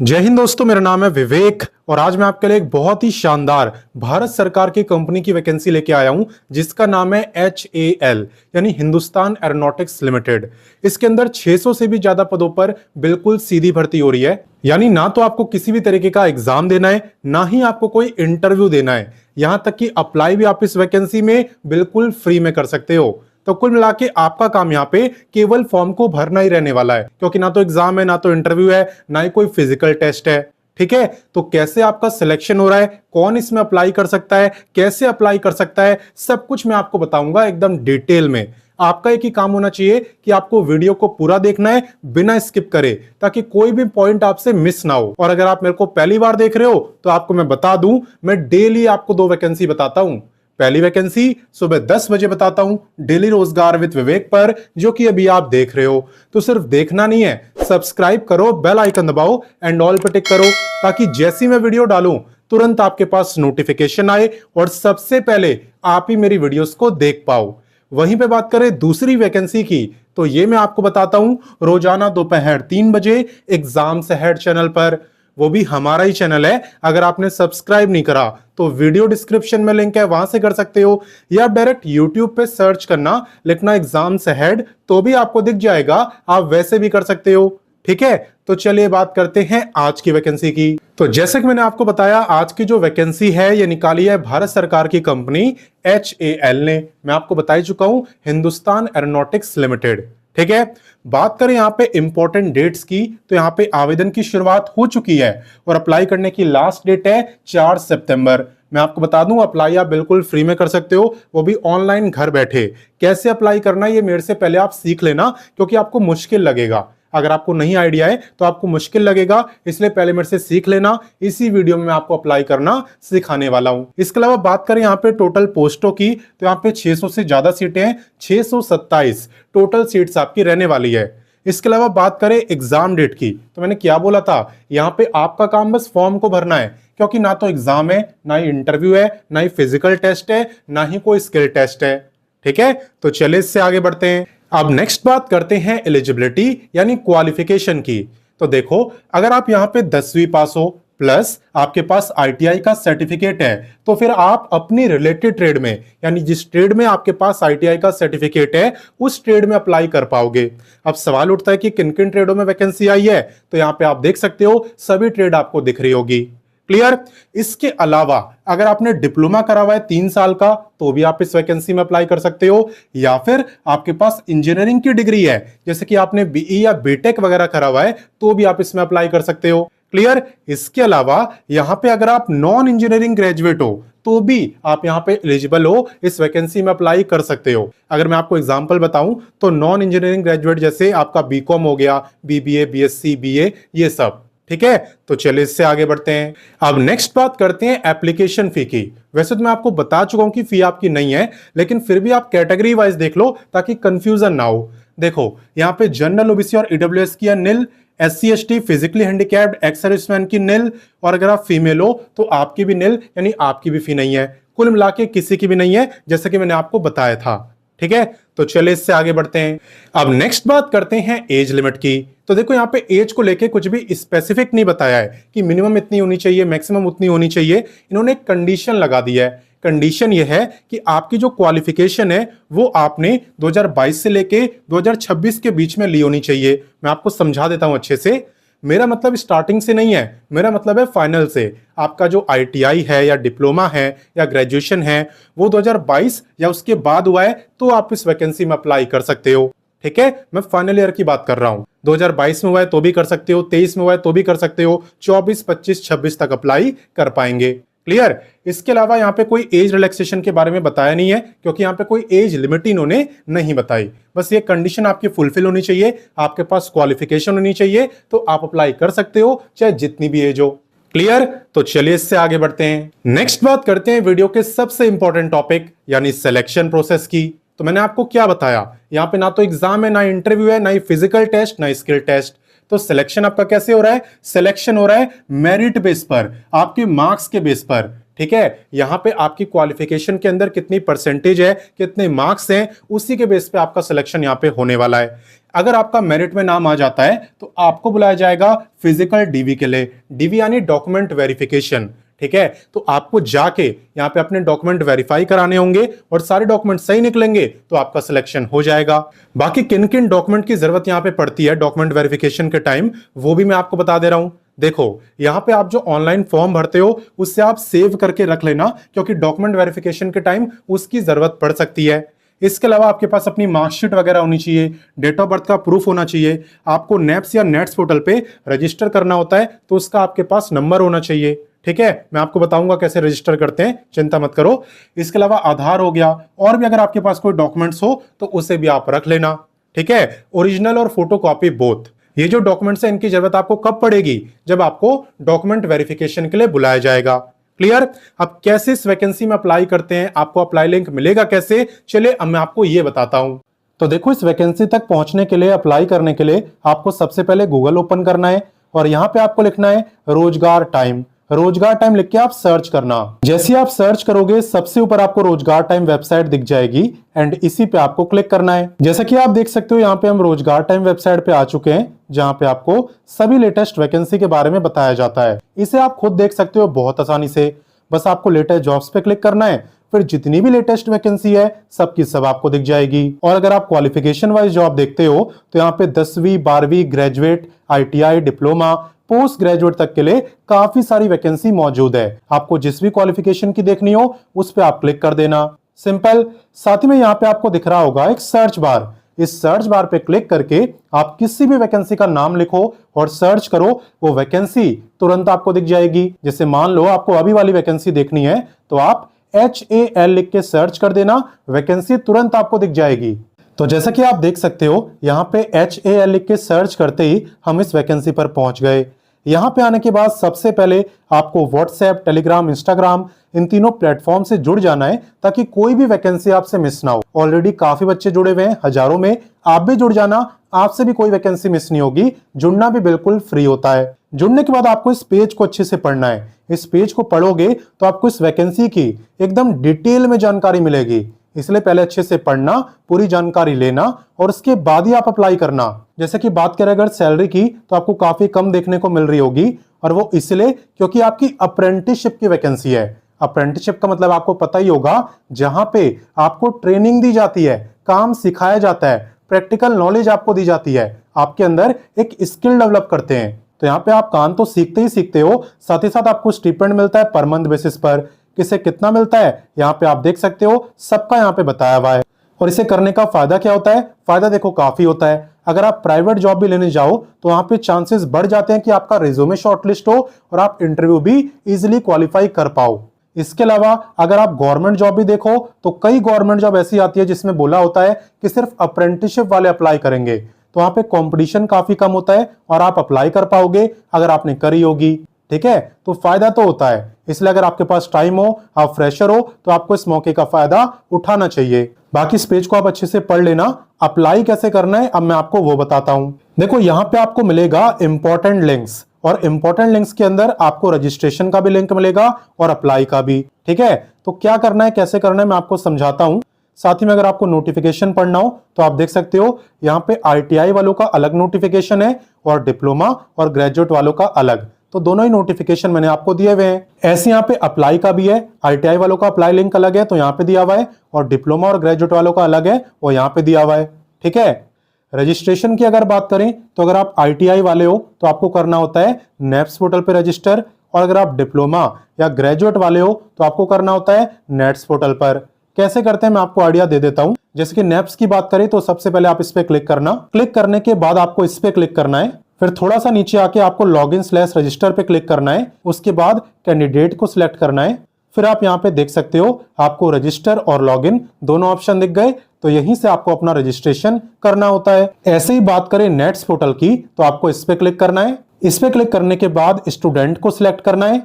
जय हिंद दोस्तों, मेरा नाम है विवेक और आज मैं आपके लिए एक बहुत ही शानदार भारत सरकार की कंपनी की वैकेंसी लेके आया हूं जिसका नाम है HAL यानी हिंदुस्तान एरोनॉटिक्स लिमिटेड। इसके अंदर 600 से भी ज्यादा पदों पर बिल्कुल सीधी भर्ती हो रही है। यानी ना तो आपको किसी भी तरीके का एग्जाम देना है, ना ही आपको कोई इंटरव्यू देना है। यहां तक कि अप्लाई भी आप इस वैकेंसी में बिल्कुल फ्री में कर सकते हो। तो कुल मिला के आपका काम यहाँ पे केवल फॉर्म को भरना ही रहने वाला है, क्योंकि ना तो एग्जाम है, ना तो इंटरव्यू है, ना ही कोई फिजिकल टेस्ट है। ठीक है, तो कैसे आपका सिलेक्शन हो रहा है, कौन इसमें अप्लाई कर सकता है, कैसे अप्लाई कर सकता है, सब कुछ मैं आपको बताऊंगा एकदम डिटेल में। आपका एक ही काम होना चाहिए कि आपको वीडियो को पूरा देखना है बिना स्किप करे, ताकि कोई भी पॉइंट आपसे मिस ना हो। और अगर आप मेरे को पहली बार देख रहे हो तो आपको मैं बता दूं, मैं डेली आपको 2 वैकेंसी बताता हूं। पहली वैकेंसी सुबह 10 बजे बताता हूं डेली रोजगार विद विवेक पर, जो कि अभी आप देख रहे हो। तो सिर्फ देखना नहीं है, सब्सक्राइब करो, बेल आइकन दबाओ एंड ऑल पर टिक करो, ताकि जैसी मैं वीडियो डालूं तुरंत आपके पास नोटिफिकेशन आए और सबसे पहले आप ही मेरी वीडियोस को देख पाओ। वहीं पे बात करें दूसरी वैकेंसी की, तो ये मैं आपको बताता हूं रोजाना दोपहर 3 बजे एग्जाम से हेड चैनल पर। वो भी हमारा ही चैनल है। अगर आपने सब्सक्राइब नहीं करा तो वीडियो डिस्क्रिप्शन में लिंक है, वहां से कर सकते हो, या डायरेक्ट यूट्यूब पे सर्च करना, लिखना एग्जाम से हेड, तो भी आपको दिख जाएगा। आप वैसे भी कर सकते हो। ठीक है, तो चलिए बात करते हैं आज की वैकेंसी की। तो जैसे कि मैंने आपको बताया, आज की जो वैकेंसी है ये निकाली है भारत सरकार की कंपनी HAL ने। मैं आपको बता ही चुका हूं, हिंदुस्तान एरोनॉटिक्स लिमिटेड। ठीक है, बात करें यहां पे इंपॉर्टेंट डेट्स की, तो यहां पे आवेदन की शुरुआत हो चुकी है और अप्लाई करने की लास्ट डेट है 4 सितंबर। मैं आपको बता दूं, अप्लाई आप बिल्कुल फ्री में कर सकते हो, वो भी ऑनलाइन घर बैठे। कैसे अप्लाई करना है ये मेरे से पहले आप सीख लेना, क्योंकि आपको मुश्किल लगेगा। अगर आपको नहीं आइडिया है तो आपको मुश्किल लगेगा, इसलिए पहले मेरे से सीख लेना। इसी वीडियो में मैं आपको अप्लाई करना सिखाने वाला हूं। इसके अलावा बात करें यहाँ पे टोटल पोस्टों की, तो यहाँ पे 600 से ज्यादा सीटें हैं, 627 टोटल सीट्स आपकी रहने वाली है। इसके अलावा बात करें एग्जाम डेट की, तो मैंने क्या बोला था, यहाँ पे आपका काम बस फॉर्म को भरना है, क्योंकि ना तो एग्जाम है, ना ही इंटरव्यू है, ना ही फिजिकल टेस्ट है, ना ही कोई स्किल टेस्ट है। ठीक है, तो चलिए इससे आगे बढ़ते हैं। अब नेक्स्ट बात करते हैं एलिजिबिलिटी यानी क्वालिफिकेशन की। तो देखो, अगर आप यहां पे 10वीं पास हो प्लस आपके पास ITI का सर्टिफिकेट है, तो फिर आप अपनी रिलेटेड ट्रेड में, यानी जिस ट्रेड में आपके पास ITI का सर्टिफिकेट है उस ट्रेड में अप्लाई कर पाओगे। अब सवाल उठता है कि किन किन ट्रेडों में वैकेंसी आई है, तो यहां पे आप देख सकते हो सभी ट्रेड आपको दिख रही होगी। क्लियर। इसके अलावा अगर आपने डिप्लोमा करा हुआ है 3 साल का, तो भी आप इस वैकेंसी में अप्लाई कर सकते हो, या फिर आपके पास इंजीनियरिंग की डिग्री है, जैसे कि आपने BE या BTech वगैरह करा हुआ है, तो भी आप इसमें अप्लाई कर सकते हो। क्लियर। इसके अलावा यहां पे अगर आप नॉन इंजीनियरिंग ग्रेजुएट हो तो भी आप यहां पे एलिजिबल हो, इस वैकेंसी में अप्लाई कर सकते हो। अगर मैं आपको एग्जांपल बताऊं तो नॉन इंजीनियरिंग ग्रेजुएट जैसे आपका BCom हो गया, BBA, BSc, BA, ये सब। ठीक है, तो चलिए इससे आगे बढ़ते हैं। अब नेक्स्ट बात करते हैं एप्लीकेशन फी की। वैसे तो मैं आपको बता चुका हूं कि फी आपकी नहीं है, लेकिन फिर भी आप कैटेगरी वाइज देख लो ताकि कंफ्यूजन ना हो। देखो, यहां पे जनरल, OBC और EWS की निल, SC ST, physically handicapped, ex serviceman की निल, और अगर आप फीमेल हो तो आपकी भी निल, यानी आपकी भी फी नहीं है। कुल मिला के किसी की भी नहीं है, जैसे कि मैंने आपको बताया था। ठीक है, तो चलिए इससे आगे बढ़ते हैं। अब नेक्स्ट बात करते हैं एज लिमिट की। तो देखो, यहां पे एज को लेके कुछ भी स्पेसिफिक नहीं बताया है कि मिनिमम इतनी होनी चाहिए, मैक्सिमम उतनी होनी चाहिए। इन्होंने एक कंडीशन लगा दी है। कंडीशन यह है कि आपकी जो क्वालिफिकेशन है वो आपने 2022 से लेके 2026 के बीच में ली होनी चाहिए। मैं आपको समझा देता हूं अच्छे से। मेरा मतलब स्टार्टिंग से नहीं है, मेरा मतलब है फाइनल से। आपका जो ITI है या डिप्लोमा है या ग्रेजुएशन है वो 2022 या उसके बाद हुआ है, तो आप इस वैकेंसी में अप्लाई कर सकते हो। ठीक है, मैं फाइनल ईयर की बात कर रहा हूं। 2022 में हुआ है तो भी कर सकते हो, 23 में हुआ है तो भी कर सकते हो, 24, 25, 26 तक अप्लाई कर पाएंगे। क्लियर। इसके अलावा यहाँ पे कोई एज रिलैक्सेशन के बारे में बताया नहीं है, क्योंकि यहाँ पे कोई एज लिमिट इन्होंने नहीं बताई। बस ये कंडीशन आपकी फुलफिल होनी चाहिए, आपके पास क्वालिफिकेशन होनी चाहिए, तो आप अप्लाई कर सकते हो चाहे जितनी भी एज हो। क्लियर। तो चलिए इससे आगे बढ़ते हैं। नेक्स्ट बात करते हैं वीडियो के सबसे इंपॉर्टेंट टॉपिक यानी सिलेक्शन प्रोसेस की। तो मैंने आपको क्या बताया, यहाँ पे ना तो एग्जाम है, ना इंटरव्यू है, ना ही फिजिकल टेस्ट, ना स्किल टेस्ट। तो सिलेक्शन आपका कैसे हो रहा है? सिलेक्शन हो रहा है मेरिट बेस पर, आपके मार्क्स के बेस पर। ठीक है, यहां पे आपकी क्वालिफिकेशन के अंदर कितनी परसेंटेज है, कितने मार्क्स हैं, उसी के बेस पे आपका सिलेक्शन यहां पे होने वाला है। अगर आपका मेरिट में नाम आ जाता है तो आपको बुलाया जाएगा फिजिकल डीवी के लिए। डीवी यानी डॉक्यूमेंट वेरिफिकेशन, ठीक है। तो आपको जाके यहाँ पे अपने डॉक्यूमेंट वेरीफाई कराने होंगे और सारे डॉक्यूमेंट सही निकलेंगे तो आपका सिलेक्शन हो जाएगा। बाकी किन किन डॉक्यूमेंट की जरूरत यहाँ पे पड़ती है डॉक्यूमेंट वेरिफिकेशन के टाइम, वो भी मैं आपको बता दे रहा हूं। देखो यहाँ पे आप जो ऑनलाइन फॉर्म भरते हो उससे आप सेव करके रख लेना, क्योंकि डॉक्यूमेंट वेरिफिकेशन के टाइम उसकी जरूरत पड़ सकती है। इसके अलावा आपके पास अपनी मार्कशीट वगैरह होनी चाहिए, डेट ऑफ बर्थ का प्रूफ होना चाहिए, आपको नेप्स या नेट्स पोर्टल पे रजिस्टर करना होता है तो उसका आपके पास नंबर होना चाहिए, ठीक है। मैं आपको बताऊंगा कैसे रजिस्टर करते हैं, चिंता मत करो। इसके अलावा आधार हो गया, और भी अगर आपके पास कोई डॉक्यूमेंट्स हो तो उसे भी आप रख लेना, ठीक है। ओरिजिनल और फोटो कॉपी बोथ। ये जो डॉक्यूमेंट्स है इनकी जरूरत आपको कब पड़ेगी, जब आपको डॉक्यूमेंट वेरिफिकेशन के लिए बुलाया जाएगा। क्लियर। अब कैसे इस वैकेंसी में अप्लाई करते हैं, आपको अप्लाई लिंक मिलेगा कैसे, चलिए अब मैं आपको ये बताता हूं। तो देखो इस वैकेंसी तक पहुंचने के लिए, अप्लाई करने के लिए आपको सबसे पहले गूगल ओपन करना है और यहां पे आपको लिखना है रोजगार टाइम। रोजगार टाइम लिख के आप सर्च करना। जैसे आप सर्च करोगे सबसे ऊपर आपको रोजगार टाइम वेबसाइट दिख जाएगी एंड इसी पे आपको क्लिक करना है। जैसा कि आप देख सकते हो यहाँ पे हम रोजगार टाइम वेबसाइट पे आ चुके हैं, जहां पे आपको सभी लेटेस्ट वैकेंसी के बारे में बताया जाता है। इसे आप खुद देख सकते हो बहुत आसानी से। बस आपको लेटेस्ट जॉब्स पे क्लिक करना है, फिर जितनी भी लेटेस्ट वैकेंसी है सबकी सब आपको दिख जाएगी। और अगर आप क्वालिफिकेशन वाइज जॉब देखते हो तो यहाँ पे 10वीं 12वीं graduate, ITI, diploma, post graduate तक के लिए काफी सारी वैकेंसी मौजूद है। आपको जिस भी क्वालिफिकेशन की देखनी हो उस पर आप क्लिक कर देना, सिंपल। साथ ही में यहाँ पे आपको दिख रहा होगा एक सर्च बार। इस सर्च बार पे क्लिक करके आप किसी भी वैकेंसी का नाम लिखो और सर्च करो, वो वैकेंसी तुरंत आपको दिख जाएगी। जैसे मान लो आपको अभी वाली वैकेंसी देखनी है तो आप HAL लिख के सर्च कर देना, वैकेंसी तुरंत आपको दिख जाएगी। तो जैसा कि आप देख सकते हो यहाँ पे HAL लिख के सर्च करते ही हम इस वैकेंसी पर पहुंच गए। यहाँ पे आने के बाद सबसे पहले आपको व्हाट्सएप, टेलीग्राम, इंस्टाग्राम इन तीनों प्लेटफॉर्म से जुड़ जाना है ताकि कोई भी वैकेंसी आपसे मिस ना हो। ऑलरेडी काफी बच्चे जुड़े हुए हैं हजारों में, आप भी जुड़ जाना, आपसे भी कोई वैकेंसी मिस नहीं होगी। जुड़ना भी बिल्कुल फ्री होता है। जुड़ने के बाद आपको इस पेज को अच्छे से पढ़ना है। इस पेज को पढ़ोगे तो आपको इस वैकेंसी की एकदम डिटेल में जानकारी मिलेगी, इसलिए पहले अच्छे से पढ़ना, पूरी जानकारी लेना और उसके बाद ही आप अप्लाई करना। जैसे कि बात करें अगर सैलरी की तो आपको काफी कम देखने को मिल रही होगी, और वो इसलिए क्योंकि आपकी अप्रेंटिसशिप की वैकेंसी है। अप्रेंटिसशिप का मतलब आपको पता ही होगा, जहां पे आपको ट्रेनिंग दी जाती है, काम सिखाया जाता है, प्रैक्टिकल नॉलेज आपको दी जाती है, आपके अंदर एक स्किल डेवलप करते हैं। तो यहाँ पे आप काम तो सीखते ही सीखते हो, साथ ही साथ आपको स्टिपेंड मिलता है पर मंथ बेसिस पर। किसे कितना मिलता है यहाँ पे आप देख सकते हो, सबका यहाँ पे बताया हुआ है। और इसे करने का फायदा क्या होता है, फायदा देखो काफी होता है। अगर आप प्राइवेट जॉब भी लेने जाओ तो वहां पे चांसेस बढ़ जाते हैं कि आपका रिज्यूमे शॉर्टलिस्ट हो और आप इंटरव्यू भी इजीली क्वालिफाई कर पाओ। इसके अलावा अगर आप गवर्नमेंट जॉब भी देखो तो कई गवर्नमेंट जॉब ऐसी आती है जिसमें बोला होता है कि सिर्फ अप्रेंटिसशिप वाले अप्लाई करेंगे, तो वहां पे कंपटीशन काफी कम होता है और आप अप्लाई कर पाओगे अगर आपने करी होगी, ठीक है। तो फायदा तो होता है, इसलिए अगर आपके पास टाइम हो, आप फ्रेशर हो, तो आपको इस मौके का फायदा उठाना चाहिए। बाकी इस पेज को आप अच्छे से पढ़ लेना। अप्लाई कैसे करना है अब मैं आपको वो बताता हूं। देखो यहाँ पे आपको मिलेगा इंपॉर्टेंट लिंक्स, और इंपॉर्टेंट लिंक्स के अंदर आपको रजिस्ट्रेशन का भी लिंक मिलेगा और अप्लाई का भी, ठीक है। तो क्या करना है, कैसे करना है, मैं आपको समझाता हूं। साथ ही में अगर आपको नोटिफिकेशन पढ़ना हो तो आप देख सकते हो यहाँ पे ITI वालों का अलग नोटिफिकेशन है और डिप्लोमा और ग्रेजुएट वालों का अलग, तो दोनों ही नोटिफिकेशन मैंने आपको दिए हुए हैं। ऐसे यहाँ पे अप्लाई का भी है, ITI वालों का अप्लाई लिंक अलग है तो यहाँ पे दिया हुआ है, और डिप्लोमा और ग्रेजुएट वालों का अलग है वो यहाँ पे दिया हुआ है, ठीक है। रजिस्ट्रेशन की अगर बात करें तो अगर आप ITI वाले हो तो आपको करना होता है नेप्स पोर्टल पे रजिस्टर, और अगर आप डिप्लोमा या ग्रेजुएट वाले हो तो आपको करना होता है नेट्स पोर्टल पर। कैसे करते हैं मैं आपको आइडिया दे देता हूं। जैसे कि नेप्स की बात करें तो सबसे पहले आप इस पे क्लिक करना, क्लिक करने के बाद आपको इस पे क्लिक करना है, फिर थोड़ा सा नीचे आके आपको login/रजिस्टर पे क्लिक करना है, उसके बाद कैंडिडेट को सिलेक्ट करना है। फिर आप यहाँ पे देख सकते हो आपको रजिस्टर और लॉगिन दोनों ऑप्शन दिख गए, तो यहीं से आपको अपना रजिस्ट्रेशन करना होता है। ऐसे ही बात करें नेट्स पोर्टल की तो आपको इस पे क्लिक करना है, इस पे क्लिक करने के बाद स्टूडेंट को सिलेक्ट करना है,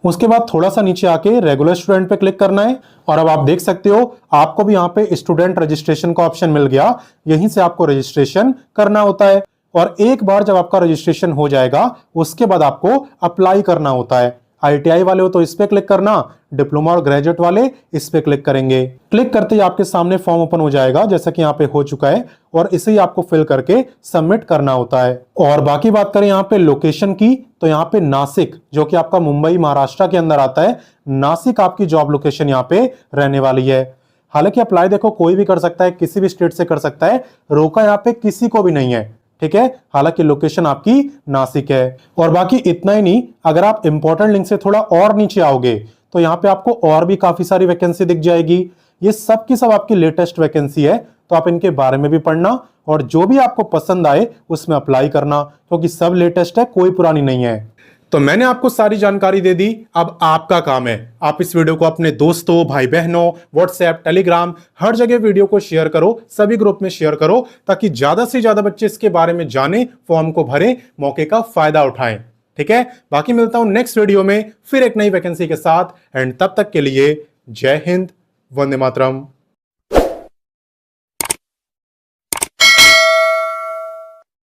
उसके बाद थोड़ा सा नीचे आके रेगुलर स्टूडेंट पे क्लिक करना है, और अब आप देख सकते हो आपको भी यहाँ पे स्टूडेंट रजिस्ट्रेशन का ऑप्शन मिल गया, यहीं से आपको रजिस्ट्रेशन करना होता है। और एक बार जब आपका रजिस्ट्रेशन हो जाएगा उसके बाद आपको अप्लाई करना होता है। ITI वाले हो तो इस पे क्लिक करना, डिप्लोमा और ग्रेजुएट वाले इस पे क्लिक करेंगे। क्लिक करते ही आपके सामने फॉर्म ओपन हो जाएगा, जैसा कि यहाँ पे हो चुका है, और इसे ही आपको फिल करके सबमिट करना होता है। और बाकी बात करें यहाँ पे लोकेशन की, तो यहाँ पे नासिक, जो कि आपका मुंबई महाराष्ट्र के अंदर आता है, नासिक आपकी जॉब लोकेशन यहाँ पे रहने वाली है। हालांकि अप्लाई देखो कोई भी कर सकता है, किसी भी स्टेट से कर सकता है, रोका यहाँ पे किसी को भी नहीं है, ठीक है। हालांकि लोकेशन आपकी नासिक है। और बाकी इतना ही नहीं, अगर आप इंपॉर्टेंट लिंक से थोड़ा और नीचे आओगे तो यहाँ पे आपको और भी काफी सारी वैकेंसी दिख जाएगी। ये सब की सब आपकी लेटेस्ट वैकेंसी है, तो आप इनके बारे में भी पढ़ना और जो भी आपको पसंद आए उसमें अप्लाई करना, क्योंकि सब लेटेस्ट है, कोई पुरानी नहीं है। तो मैंने आपको सारी जानकारी दे दी, अब आपका काम है आप इस वीडियो को अपने दोस्तों, भाई बहनों, व्हाट्सएप, टेलीग्राम, हर जगह वीडियो को शेयर करो, सभी ग्रुप में शेयर करो, ताकि ज्यादा से ज्यादा बच्चे इसके बारे में जाने, फॉर्म को भरें, मौके का फायदा उठाएं। ठीक है, बाकी मिलता हूं नेक्स्ट वीडियो में फिर एक नई वैकेंसी के साथ, एंड तब तक के लिए जय हिंद, वंदे मातरम।